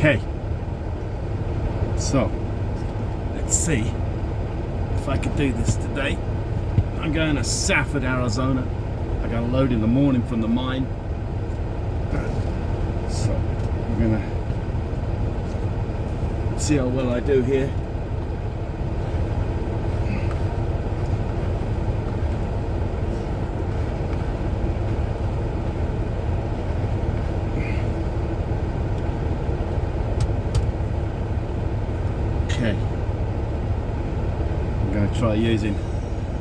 Okay, so let's see if I can do this today. I'm going to Safford, Arizona. I got a load in the morning from the mine, so we're gonna see how well I do here. Okay, I'm going to try using,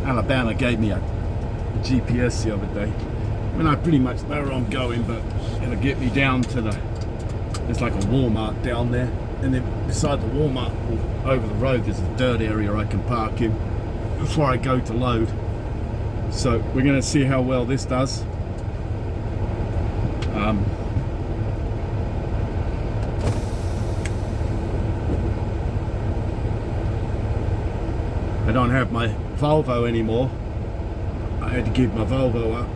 Alabama gave me a GPS the other day. I mean, I pretty much know where I'm going, but it'll get me down to there's like a Walmart down there, and then beside the Walmart, over the road, there's a dirt area I can park in before I go to load. So we're going to see how well this does. I don't have my Volvo anymore. I had to give my Volvo up.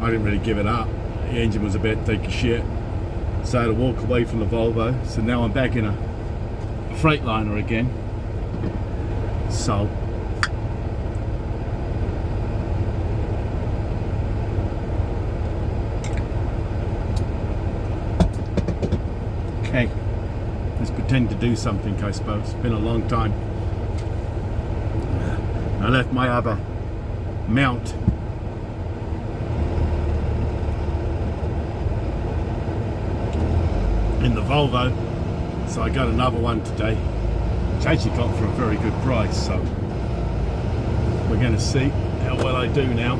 I didn't really give it up. The engine was about to take a shit, so I had to walk away from the Volvo. So now I'm back in a Freightliner again. So okay, let's pretend to do something, I suppose. It's been a long time. I left my other mount in the Volvo, so I got another one today, which I actually got for a very good price. So we're going to see how well I do now.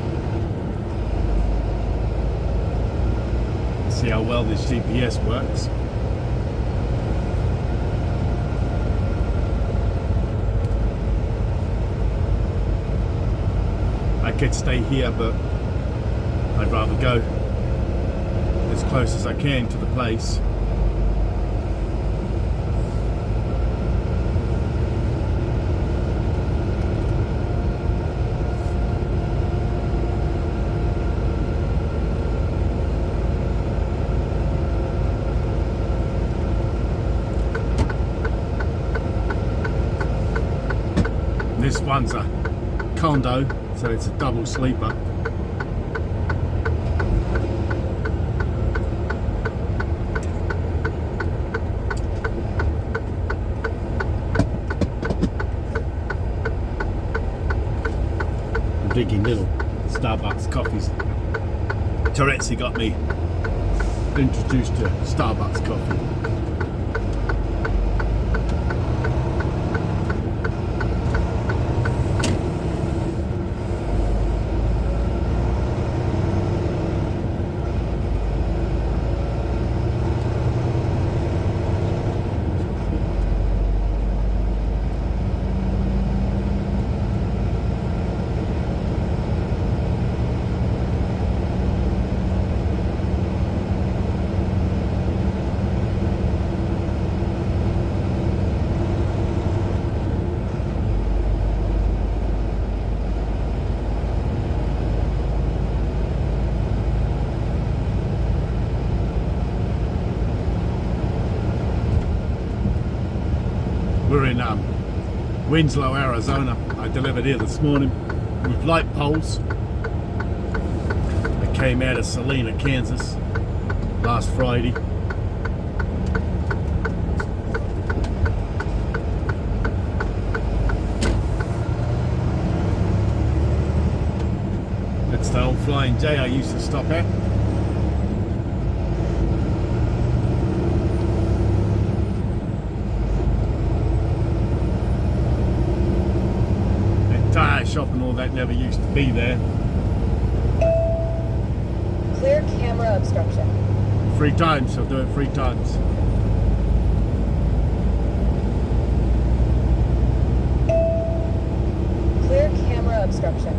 See how well this GPS works. I could stay here, but I'd rather go as close as I can to the place. This one's a condo, so it's a double sleeper. I'm drinking little Starbucks coffees. Terezi got me introduced to Starbucks coffee. We're in Winslow, Arizona. I delivered here this morning with light poles. I came out of Salina, Kansas last Friday. That's the old Flying J I used to stop at. Tire shop and all that never used to be there. Clear camera obstruction. 3 times, I'll do it 3 times. Clear camera obstruction.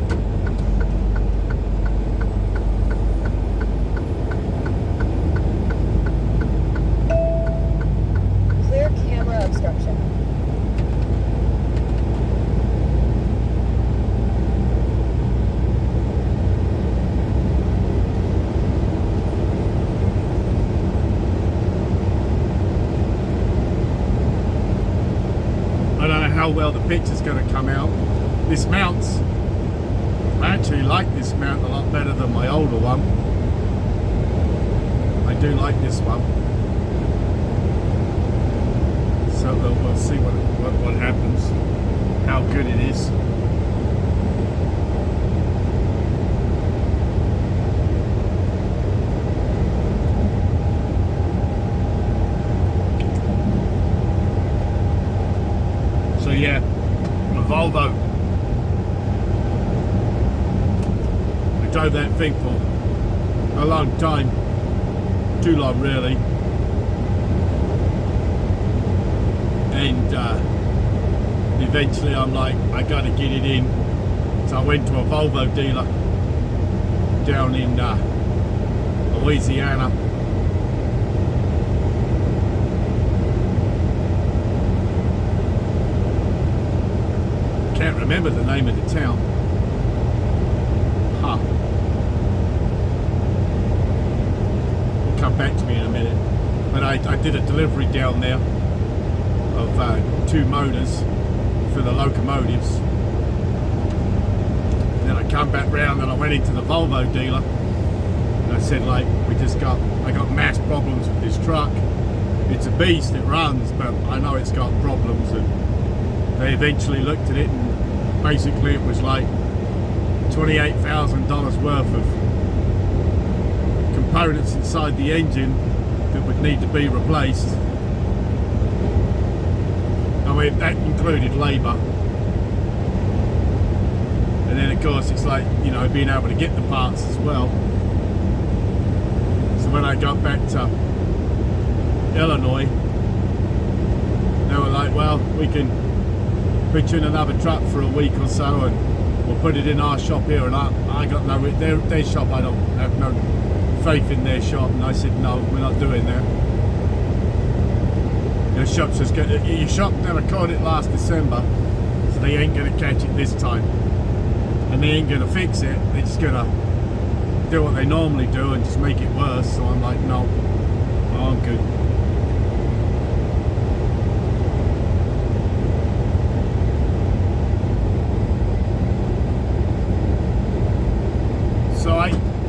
Clear camera obstruction. how well the picture's going to come out. This mounts, I actually like this mount a lot better than my older one. I do like this one. So we'll see what happens, how good it is. So yeah, a Volvo. I drove that thing for a long time, too long really, and eventually I'm like, I gotta get it in. So I went to a Volvo dealer down in Louisiana. Can't remember the name of the town. It'll come back to me in a minute. But I did a delivery down there of 2 motors for the locomotives. Then I come back round and I went into the Volvo dealer and I said, like, I got mass problems with this truck. It's a beast, it runs, but I know it's got problems. And they eventually looked at it, and basically it was like $28,000 worth of components inside the engine that would need to be replaced. I mean, that included labour. And then of course it's like, you know, being able to get the parts as well. So when I got back to Illinois, they were like, well, we can put you in another truck for a week or so and we'll put it in our shop here. And I got no, their shop, I don't have no faith in their shop. And I said, no, we're not doing that. Your shop's just good. Your shop never caught it last December, so they ain't gonna catch it this time. And they ain't gonna fix it, they're just gonna do what they normally do and just make it worse. So I'm like, no, I'm good.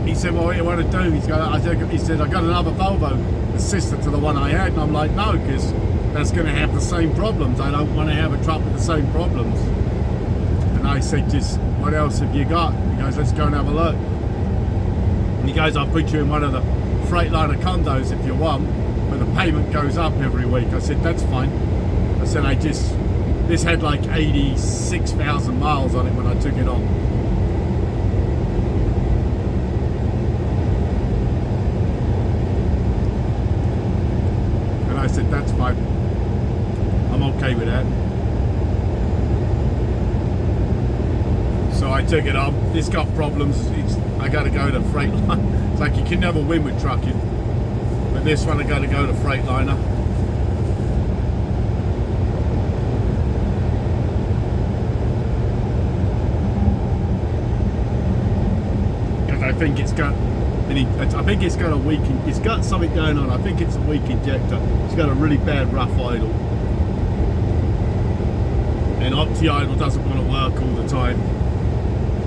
He said, well, what do you want to do? He said, I got another Volvo, a sister to the one I had. And I'm like, no, because that's going to have the same problems. I don't want to have a truck with the same problems. And I said, just, what else have you got? He goes, let's go and have a look. And he goes, I'll put you in one of the Freightliner condos if you want, but the payment goes up every week. I said, that's fine. I said, this had like 86,000 miles on it when I took it on. I said, that's fine. I'm okay with that. So I took it on. It's got problems. I got to go to Freightliner. It's like you can never win with trucking. But this one I got to go to Freightliner. Because I think it's got... I think it's got a weak, it's got something going on. I think it's a weak injector. It's got a really bad rough idle. And opti-idle doesn't want to work all the time.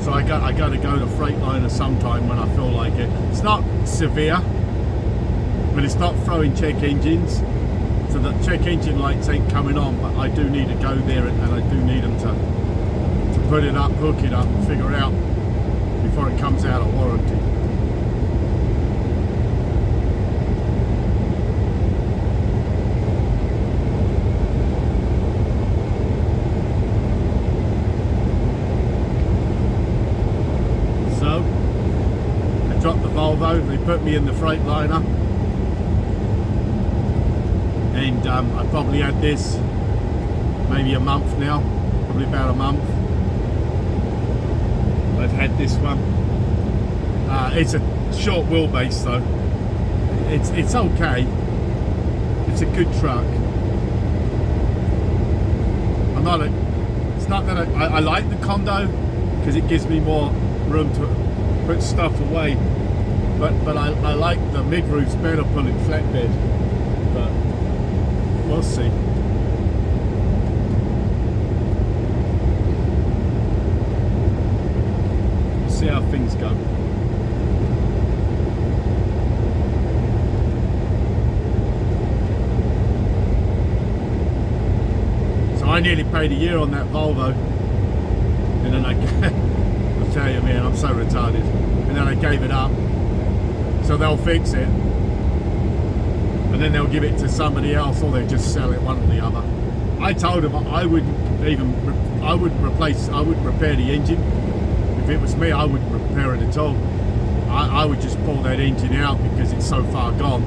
So I got to go to Freightliner sometime when I feel like it. It's not severe, but it's not throwing check engines. So the check engine lights ain't coming on, but I do need to go there and I do need them to put it up, hook it up and figure it out before it comes out of warranty. Volvo, they put me in the Freightliner, and I probably had this maybe a month now, probably about a month. I've had this one. It's a short wheelbase though. It's okay. It's a good truck. It's not that I like the condo because it gives me more room to put stuff away. But I like the mid-roofs better pulling flatbed, but we'll see. see how things go. So I nearly paid a year on that Volvo, and then I'll tell you, man, I'm so retarded. And then I gave it up. So they'll fix it, and then they'll give it to somebody else, or they'll just sell it, one or the other. I told them I wouldn't repair the engine. If it was me, I wouldn't repair it at all. I would just pull that engine out because it's so far gone,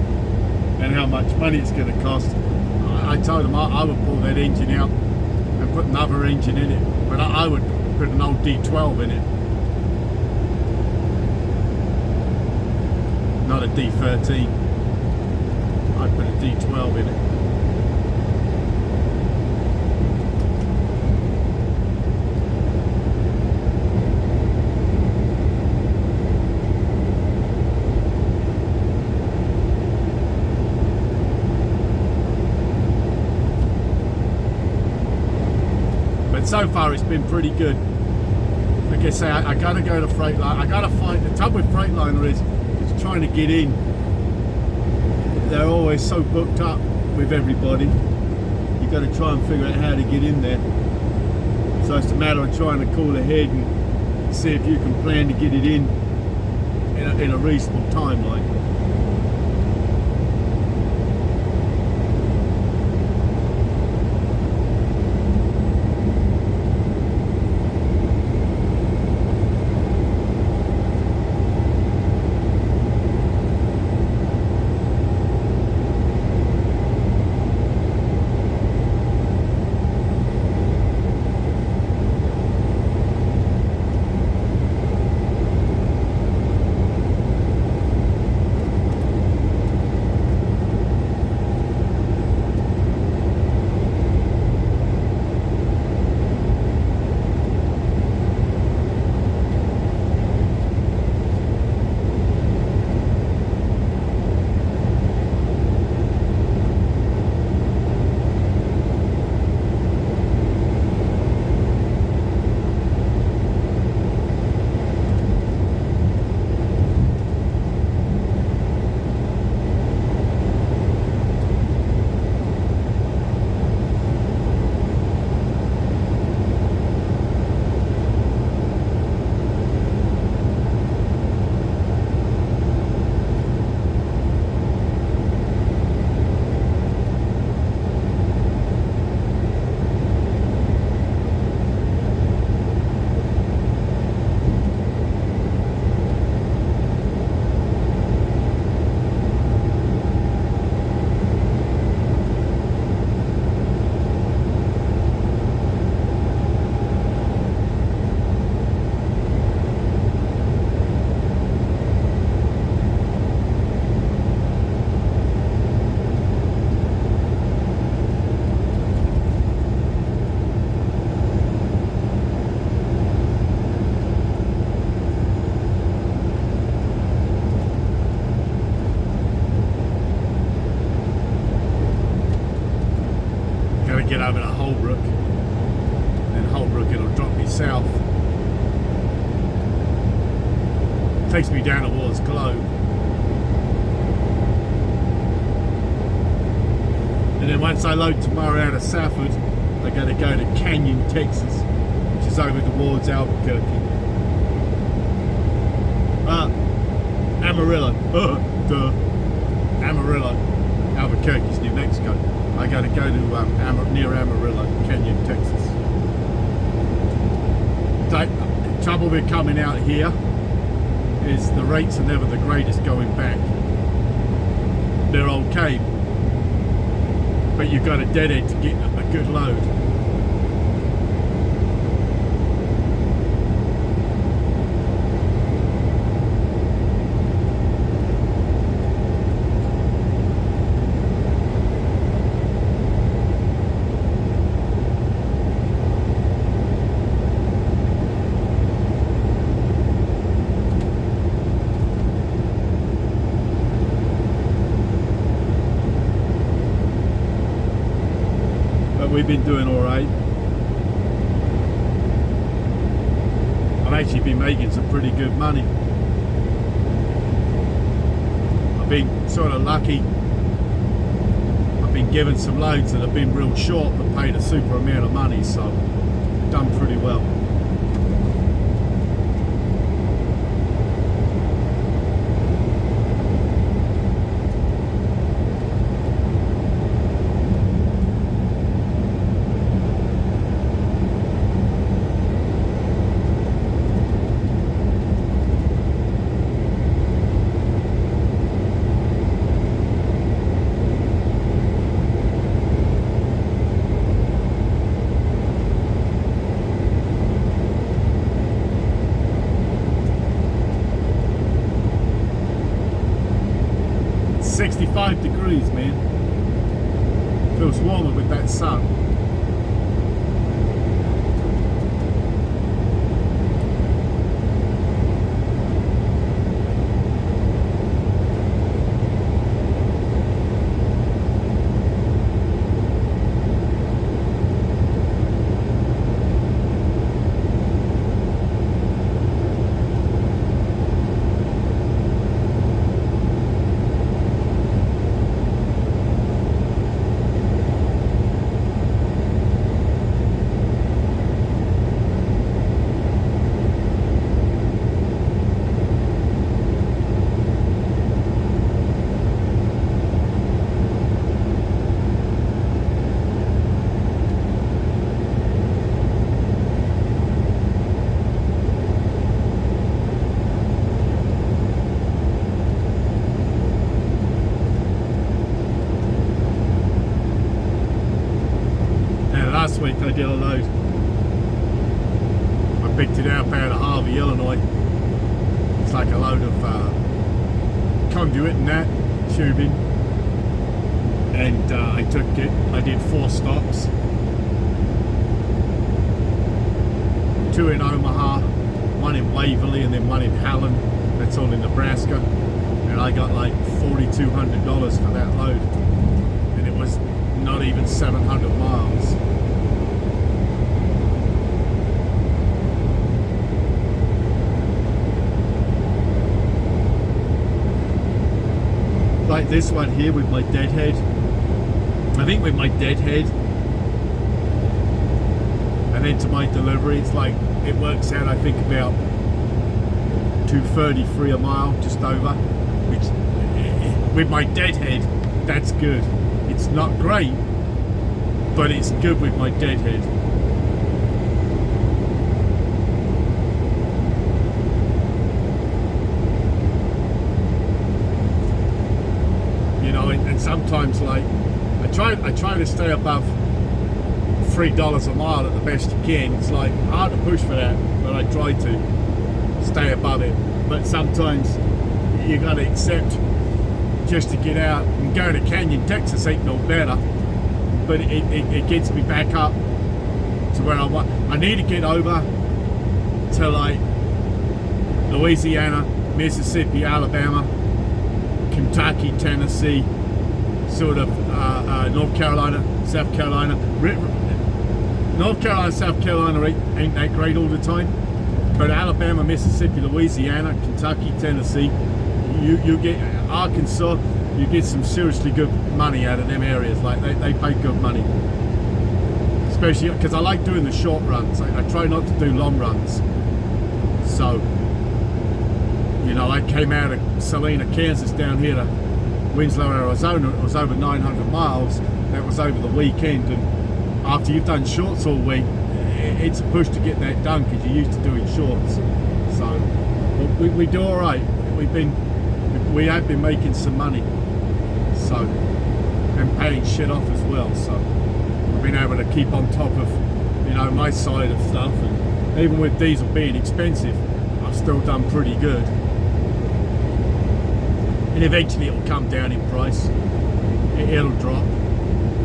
and how much money it's going to cost. I told them I would pull that engine out and put another engine in it, but I would put an old D12 in it, not a D13. I'd put a D12 in it. But so far it's been pretty good. Like I say, I gotta go to Freightliner. I gotta find, the trouble with Freightliner is trying to get in. They're always so booked up with everybody. You got to try and figure out how to get in there. So it's a matter of trying to call ahead and see if you can plan to get it in a reasonable timeline. Get over to Holbrook, and Holbrook it'll drop me south. Takes me down towards Globe, and then once I load tomorrow out of Safford, I gotta go to Canyon, Texas, which is over towards Albuquerque. Amarillo, duh. Amarillo, Albuquerque's New Mexico. I got to go to near Amarillo, Canyon, Texas. The trouble with coming out here is the rates are never the greatest going back. They're okay, but you've got a dead end to get a good load. We've been doing all right. I'm actually been making some pretty good money. I've been sort of lucky. I've been given some loads that have been real short but paid a super amount of money, so done pretty well. It's 65 degrees, man. Feels warmer with that sun. Last week I did a load. I picked it up out of Harvey, Illinois. It's like a load of conduit and that, tubing. And I took it, I did 4 stops. 2 in Omaha, 1 in Waverly, and then 1 in Hallen. That's all in Nebraska. And I got like $4,200 for that load. And it was not even 700 miles. Like this one here with my deadhead. I think with my deadhead and then to my delivery, it's like, it works out I think about $2.33 a mile, just over, which with my deadhead, that's good. It's not great, but it's good with my deadhead. And sometimes, like, I try to stay above $3 a mile at the best you can. It's like hard to push for that, but I try to stay above it. But sometimes you gotta accept just to get out and go to Canyon, Texas ain't no better, but it gets me back up to where I want. I need to get over to like Louisiana, Mississippi, Alabama, Kentucky, Tennessee, sort of North Carolina, South Carolina. North Carolina, South Carolina ain't that great all the time, but Alabama, Mississippi, Louisiana, Kentucky, Tennessee, you get Arkansas, you get some seriously good money out of them areas. Like they pay good money, especially because I like doing the short runs. I try not to do long runs. So, you know, I came out of Salina, Kansas down here to Winslow, Arizona. It was over 900 miles. That was over the weekend, and after you've done shorts all week, it's a push to get that done because you're used to doing shorts. So we do all right. We have been making some money, so, and paying shit off as well. So we've been able to keep on top of, you know, my side of stuff, and even with diesel being expensive, I've still done pretty good. And eventually it'll come down in price. It'll drop.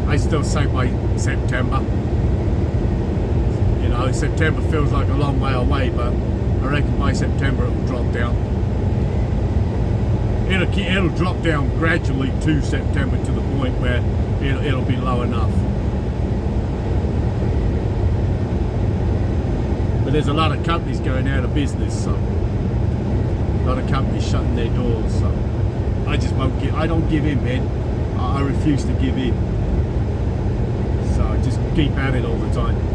I still say by September. You know, September feels like a long way away, but I reckon by September it'll drop down. It'll drop down gradually to September to the point where it'll be low enough. But there's a lot of companies going out of business, so a lot of companies shutting their doors. So I just won't give. I don't give in, man. I refuse to give in. So I just keep at it all the time.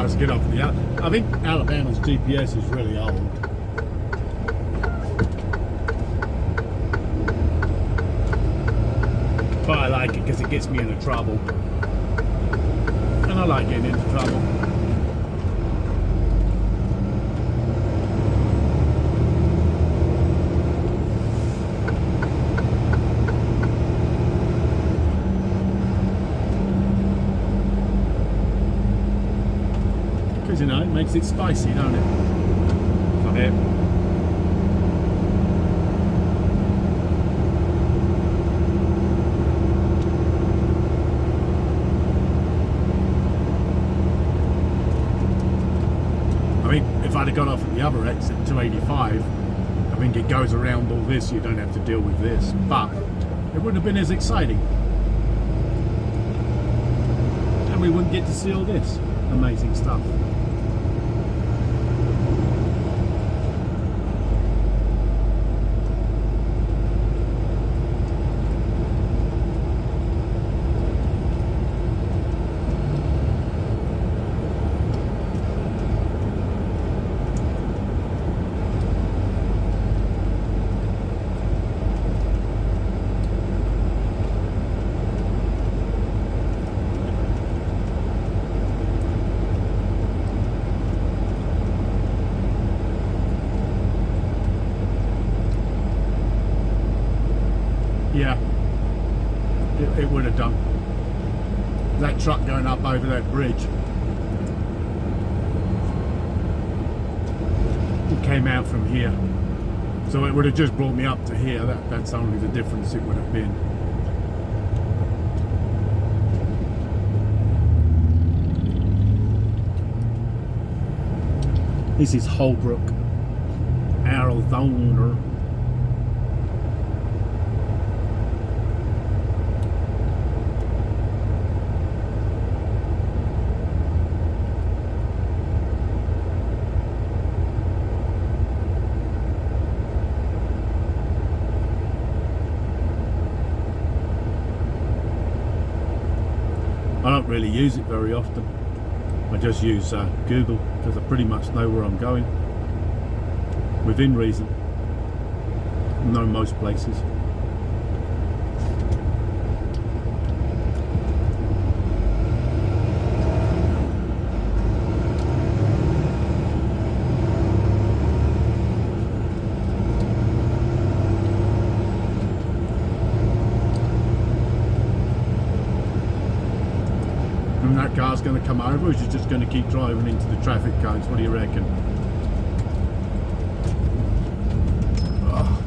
supposed to get off the other. I think Alabama's GPS is really old. But I like it because it gets me into trouble. And I like getting into trouble. Because, you know, it makes it spicy, don't it? From here. If I'd have got off at the other exit, 285, I think it goes around all this, you don't have to deal with this, but it wouldn't have been as exciting. And we wouldn't get to see all this amazing stuff. Yeah, it would have done. That truck going up over that bridge, it came out from here, so it would have just brought me up to here. That's only the difference it would have been. This is Holbrook, Arizona. I don't really use it very often. I just use Google because I pretty much know where I'm going within reason. Know most places. And that car's going to come over, or is it just going to keep driving into the traffic cones? What do you reckon? Oh.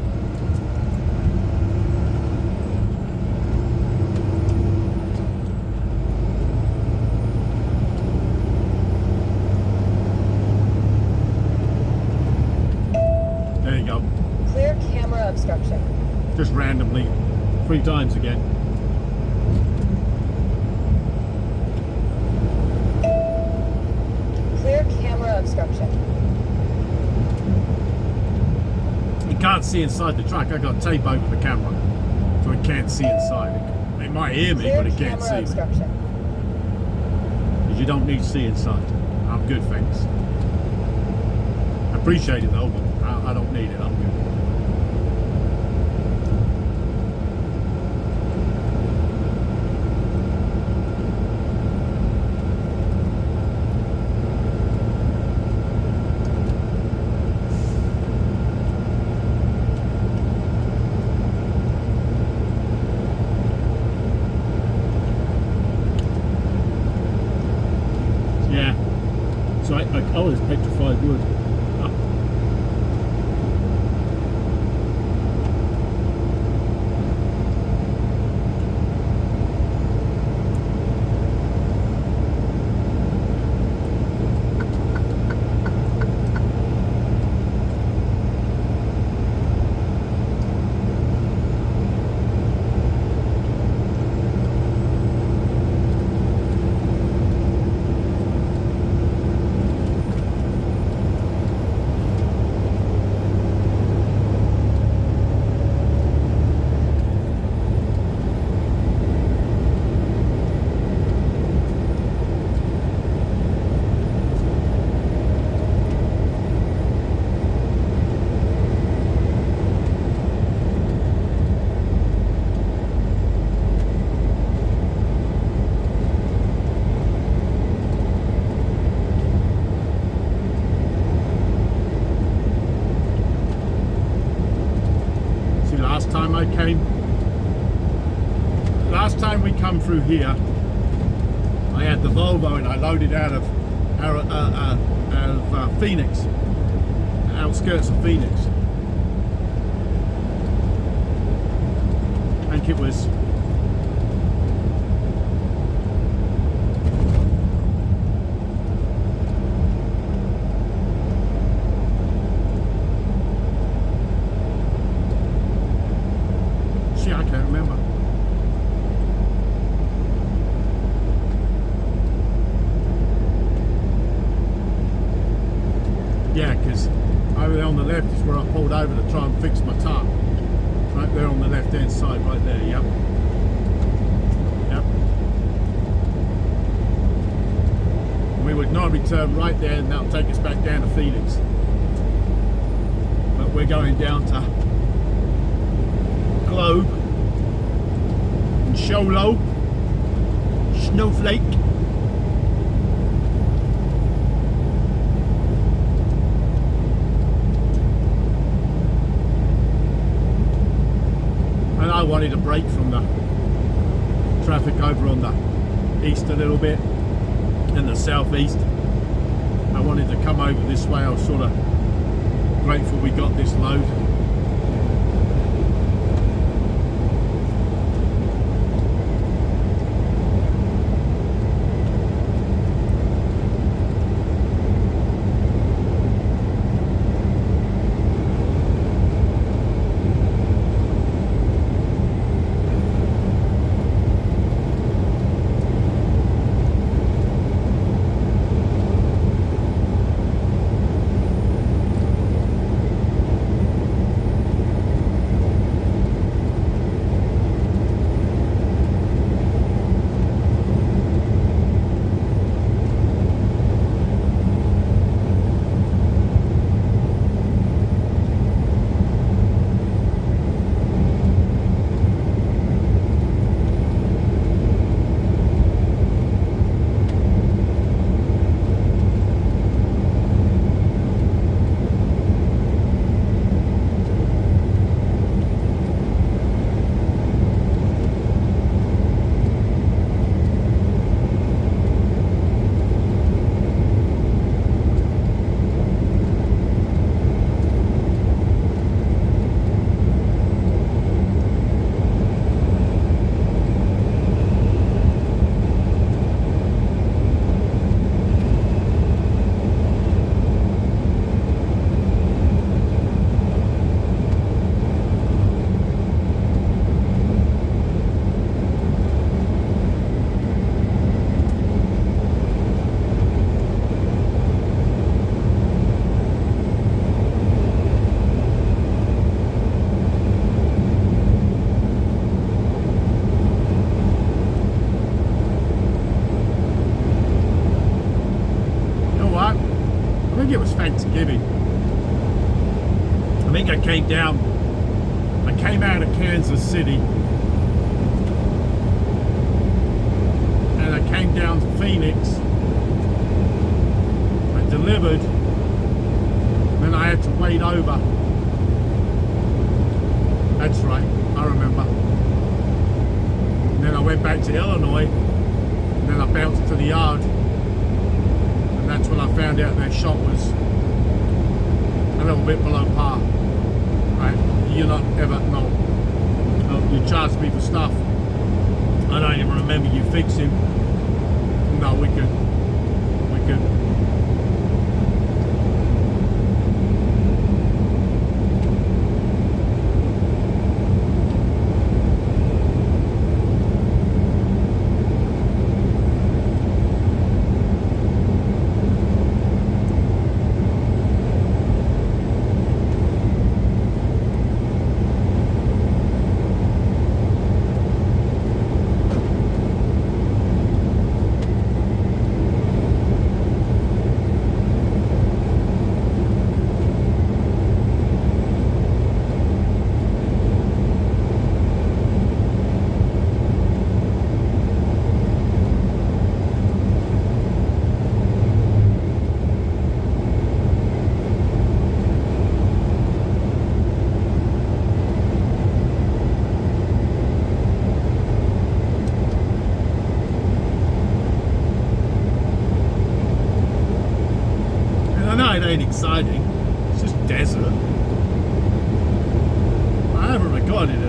There you go. Clear camera obstruction. Just randomly, 3 times again. Obstruction. You can't see inside the truck. I got tape over the camera, so it can't see inside. It might hear me, but it can't see me. Because you don't need to see inside. I'm good, thanks. I appreciate it though, but I don't need it. I'm good. So oh, it's petrified wood. Oh. through here, I had the Volvo and I loaded out of Phoenix, outskirts of Phoenix. I think it was I can't remember. Yeah, because over there on the left is where I pulled over to try and fix my tire. Right there on the left hand side, right there, yep. Yep. We would normally turn right there and that'll take us back down to Phoenix. But we're going down to Globe, and Sholo, Snowflake, and I wanted a break from the traffic over on the east a little bit and the southeast. I wanted to come over this way. I was sort of grateful we got this load. It was Thanksgiving. I think I came out of Kansas City and I came down to Phoenix. I delivered, then I had to wait over. That's right, I remember. And then I went back to Illinois and then I bounced to the yard. That's when I found out their shop was a little bit below par. Right? You're not ever, no. You charged me for stuff I don't even remember you fixing. No, we could. ain't exciting. It's just desert. I haven't regarded it